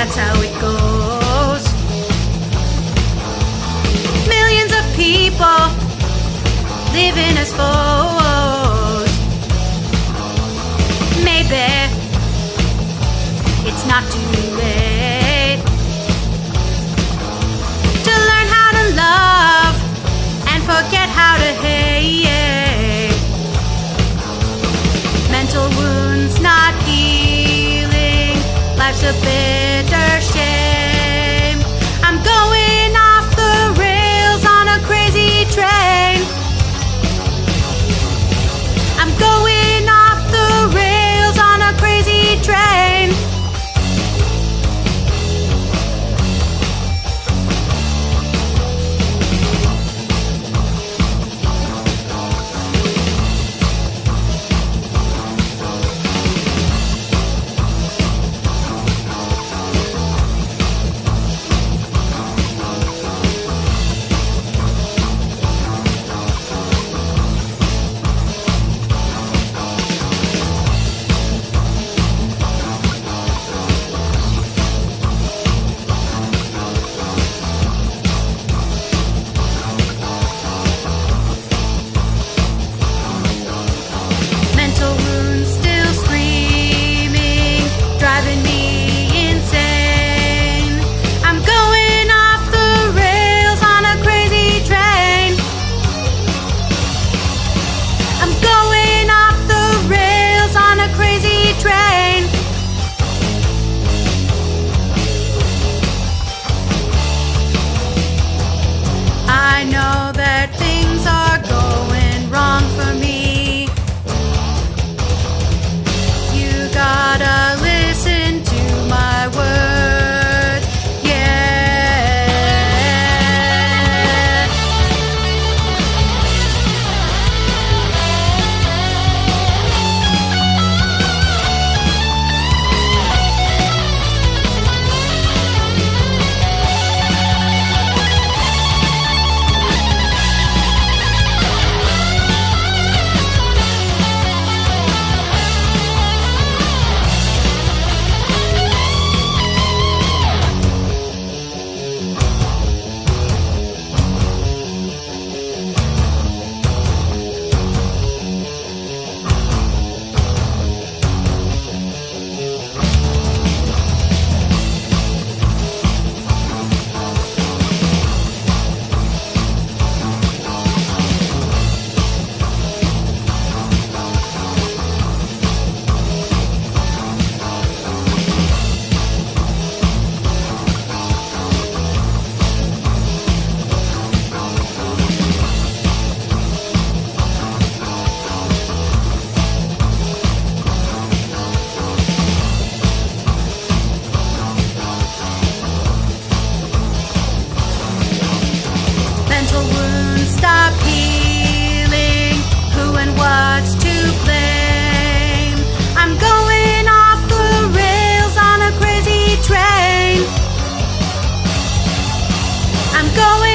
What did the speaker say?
that's how it goes. Millions of people living as foes. Maybe it's not too late to learn how to love and forget how to hate. Mental wounds not healing, life's a bitter shame. I'm going off the rails on a crazy train. I'm going off the rails on a crazy train. I know that things are going wrong for me. You gotta listen to my words, yeah. Stop healing, who and what's to blame. I'm going off the rails on a crazy train. I'm going